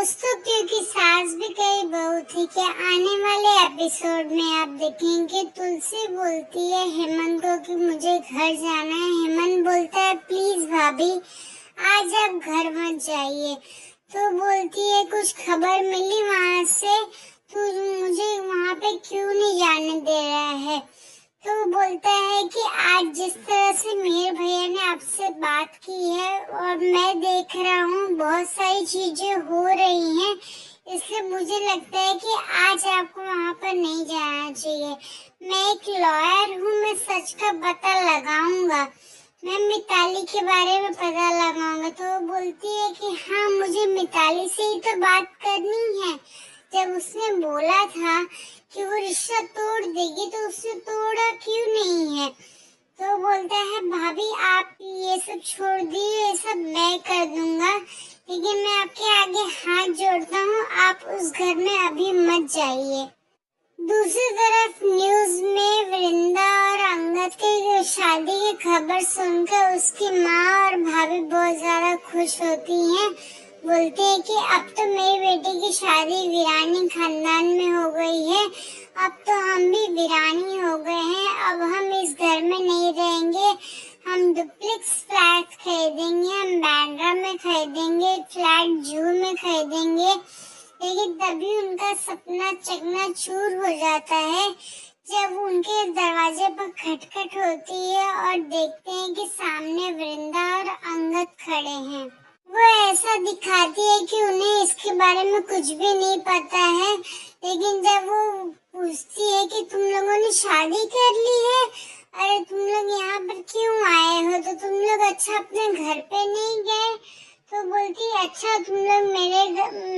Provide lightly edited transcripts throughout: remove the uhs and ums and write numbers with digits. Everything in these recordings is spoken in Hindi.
दोस्तों, क्योंकि सास भी कई बहू थी के आने वाले एपिसोड में आप देखेंगे तुलसी बोलती है हेमंत को कि मुझे घर जाना है। हेमंत बोलता है प्लीज भाभी आज आप घर मत जाइए। तो बोलती है कुछ खबर मिली वहां से, तो मुझे वहां पे क्यों नहीं जाने दे रहा है। तो बोलता है कि आज जिस तरह से मेरे भैया ने आपसे बात की है और मैं देख रहा हूँ बहुत सारी चीजें हो रही हैं, इसलिए मुझे लगता है कि आज आपको वहाँ पर नहीं जाना चाहिए। मैं एक लॉयर हूँ, मैं सच का पता लगाऊंगा, मैं मिताली के बारे में पता लगाऊंगा। तो वो बोलती है कि हाँ मुझे मिताली से ही तो बात करनी है। जब उसने बोला था कि वो रिश्ता तोड़ देगी तो उसने तोड़ा क्यों नहीं है। तो बोलता है भाभी आप ये सब छोड़ दिए, ये सब मैं कर दूंगा, लेकिन मैं आपके आगे हाथ जोड़ता हूँ, आप उस घर में अभी मत जाइए। दूसरी तरफ न्यूज में वृंदा और अंगद के शादी की खबर सुनकर उसकी माँ और भाभी बहुत ज्यादा खुश होती हैं। बोलते हैं कि अब तो मेरी बेटी की शादी वीरानी खानदान में हो गई है, अब तो हम भी वीरानी हो गए हैं, अब हम इस घर में नहीं रहेंगे, हम डुप्लेक्स फ्लैट खरीदेंगे, हम बांद्रा में खरीदेंगे, फ्लैट जू में खरीदेंगे। लेकिन तभी उनका सपना चकनाचूर हो जाता है जब उनके दरवाजे पर खटखट होती है और देखते हैं कि सामने वृंदा और अंगद खड़े हैं। वो ऐसा दिखाती है कि उन्हें इसके बारे में कुछ भी नहीं पता है, लेकिन जब वो पूछती है कि तुम लोगों ने शादी कर ली है, अरे तुम लोग यहाँ पर क्यों आए हो, तो तुम लोग अच्छा अपने घर पे नहीं गए। तो बोलती अच्छा तुम लोग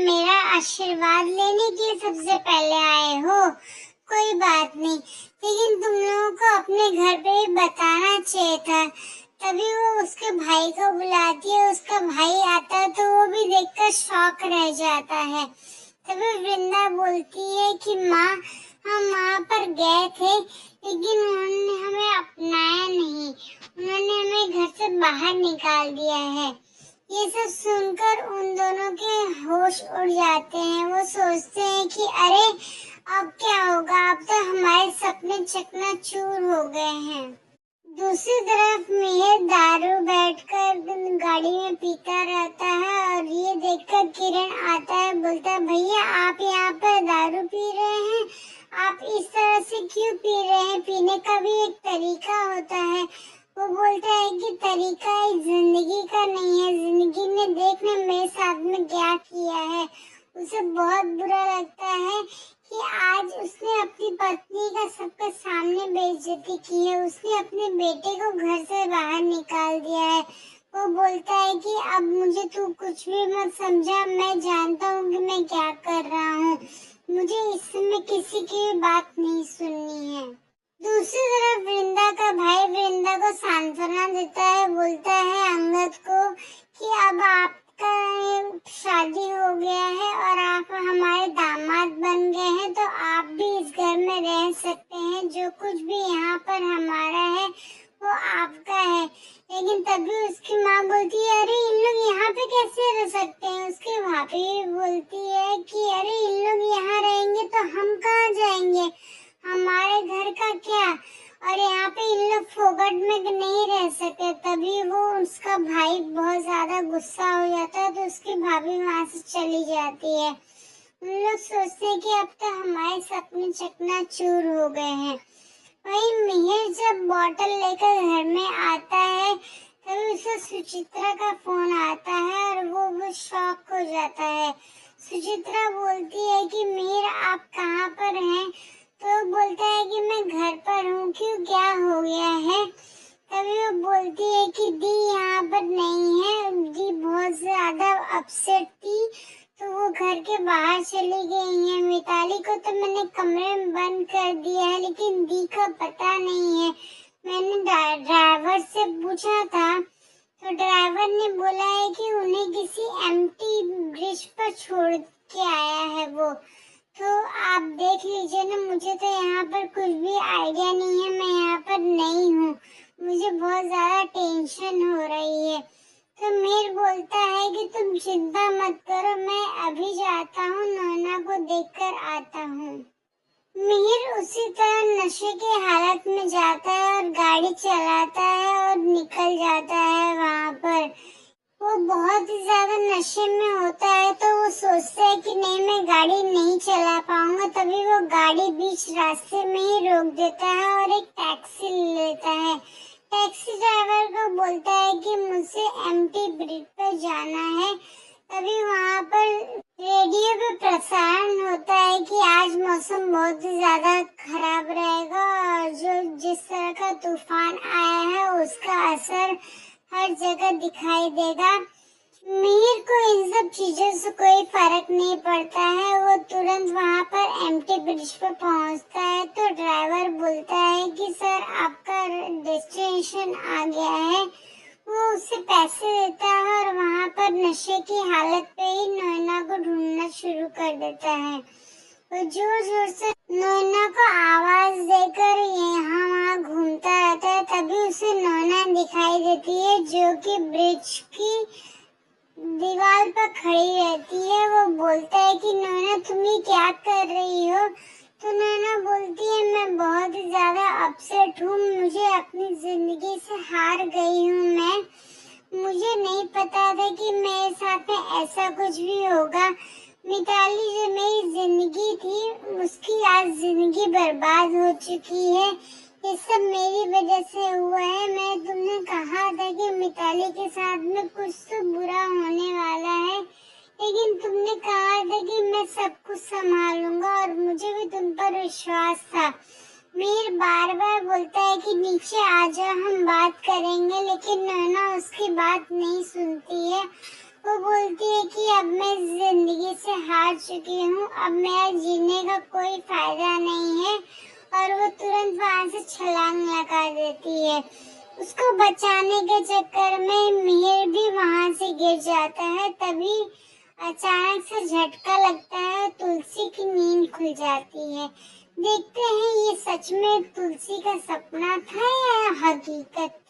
मेरा आशीर्वाद लेने के लिए सबसे पहले आए हो, कोई बात नहीं, लेकिन तुम लोगों को अपने घर पे ही बताना चाहिए था। तभी वो उसके भाई को बुलाती है, उसका भाई आता है तो वो भी देखकर शॉक रह जाता है। तभी वृंदा बोलती है कि माँ हम वहाँ पर गए थे, लेकिन उन्होंने हमें अपनाया नहीं, उन्होंने हमें घर से बाहर निकाल दिया है। ये सब सुनकर उन दोनों के होश उड़ जाते हैं। वो सोचते हैं कि अरे अब क्या होगा, अब तो हमारे सपने चकनाचूर हो गए हैं। दूसरी तरफ मिहिर दारू बैठकर गाड़ी में पीता रहता है और ये देखकर किरण आता है, बोलता है भैया आप यहाँ पर दारू पी रहे हैं, आप इस तरह से क्यों पी रहे हैं, पीने का भी एक तरीका होता है। वो बोलता है कि तरीका एक जिंदगी का नहीं है, जिंदगी ने देखना मेरे साथ में क्या किया है। उसे बहुत बुरा लगता है कि आज उसने अपनी पत्नी का सबके सामने बेइज्जती की है, उसने अपने बेटे को घर से बाहर निकाल दिया है। वो बोलता है कि अब मुझे तू कुछ भी मत समझा, मैं जानता हूँ कि मैं क्या कर रहा हूँ, मुझे इस समय किसी की भी बात नहीं सुननी है। दूसरी तरफ वृंदा का भाई वृंदा को सांत्वना देता है, बोलता है अंगद को कि अब आपका शादी हो गया है और आप हमारे दामाद बन गए हैं, तो आप भी इस घर में रह सकते हैं, जो कुछ भी यहाँ पर हमारा है वो आपका है। लेकिन तभी उसकी माँ बोलती है अरे इन लोग यहाँ पे कैसे रह सकते हैं। उसकी भाभी बोलती है कि अरे इन लोग यहाँ रहेंगे तो हम कहाँ जाएंगे, हमारे घर का क्या, और यहाँ पे इन लोग फोगट में नहीं रह सकते। तभी वो उसका भाई बहुत ज्यादा गुस्सा हो जाता है तो उसकी भाभी वहां से चली जाती है। उन लोग सोचते हैं कि अब तो हमारे सपने चकनाचूर हो गए हैं। वहीं मिहिर जब बॉटल लेकर घर में आता है तभी उसे सुचित्रा का फोन आता है और वो शॉक हो जाता है। सुचित्रा बोलती है कि मिहिर आप कहाँ पर हैं, तो बोलता है कि मैं घर पर हूँ, क्यों क्या हो गया है। तभी वो बोलती है कि दी यहाँ पर नहीं है, दी बहुत ज्यादा अपसेट थी तो वो घर के बाहर चली गई है। मिताली को तो मैंने कमरे में बंद कर दिया है, लेकिन दी का पता नहीं है। मैंने ड्राइवर से पूछा था तो ड्राइवर ने बोला है कि उन्हें किसी एम्प्टी ब्रिज पर छोड़ के आया है वो। तो आप देख लीजिए ना, मुझे तो यहाँ पर कुछ भी आइडिया नहीं है, मैं यहाँ पर नहीं हूँ, मुझे बहुत ज्यादा टेंशन हो रही है। तो मीर बोलता है कि तुम चिंता मत करो, मैं अभी जाता हूँ, नैना को देखकर आता हूँ। मिहिर उसी तरह नशे की हालत में जाता है और गाड़ी चलाता है और निकल जाता है वहाँ पर। वो बहुत ही ज्यादा नशे में होता है तो वो सोचता है कि नहीं, मैं गाड़ी नहीं चला पाऊंगा। तभी वो गाड़ी बीच रास्ते में ही रोक देता है और एक टैक्सी ले लेता है। टैक्सी ड्राइवर को बोलता है कि मुझे एम्प्टी ब्रिज पर जाना है। तभी वहाँ पर रेडियो पे प्रसारण होता है कि आज मौसम बहुत ही ज्यादा खराब रहेगा और जो जिस तरह का तूफान आया है उसका असर हर जगह दिखाई देगा। मिहिर को इन सब चीजों से कोई फर्क नहीं पड़ता है। वो तुरंत वहाँ पर एम्प्टी ब्रिज पर पहुँचता है तो ड्राइवर बोलता है कि सर आपका डेस्टिनेशन आ गया है। वो उसे पैसे देता है और वहाँ पर नशे की हालत पे ही नैना को ढूंढना शुरू कर देता है। वो जोर जोर से नैना को आवाज देकर यहाँ वहाँ घूमता रहता है। तभी उसे नैना दिखाई देती है जो कि ब्रिज की दीवार पर खड़ी रहती है। वो बोलता है कि नैना तुम ये क्या कर रही हो? तो नैना बोलती है मैं बहुत ही ज्यादा अपसेट हूँ, मुझे अपनी जिंदगी से हार गई हूँ मैं। मुझे नहीं पता था कि मेरे साथ में ऐसा कुछ भी होगा। मिताली जो मेरी जिंदगी थी उसकी आज जिंदगी बर्बाद हो चुकी है। ये सब मेरी वजह से हुआ है। मैं तुमने कहा था कि मिताली के साथ में कुछ तो बुरा होने वाला है, लेकिन तुमने कहा था कि मैं सब कुछ संभालूंगा और मुझे भी तुम पर विश्वास था। मीर बार बार बोलता है कि नीचे आ जाओ हम बात करेंगे, लेकिन नैना उसकी बात नहीं सुनती है। वो बोलती है कि अब मैं जिंदगी से हार चुकी हूँ, अब मेरा जीने का कोई फायदा नहीं है और वो तुरंत वहाँ से छलांग लगा देती है। उसको बचाने के चक्कर में मिहिर भी वहाँ से गिर जाता है। तभी अचानक से झटका लगता है, तुलसी की नींद खुल जाती है। देखते हैं ये सच में तुलसी का सपना था या हकीकत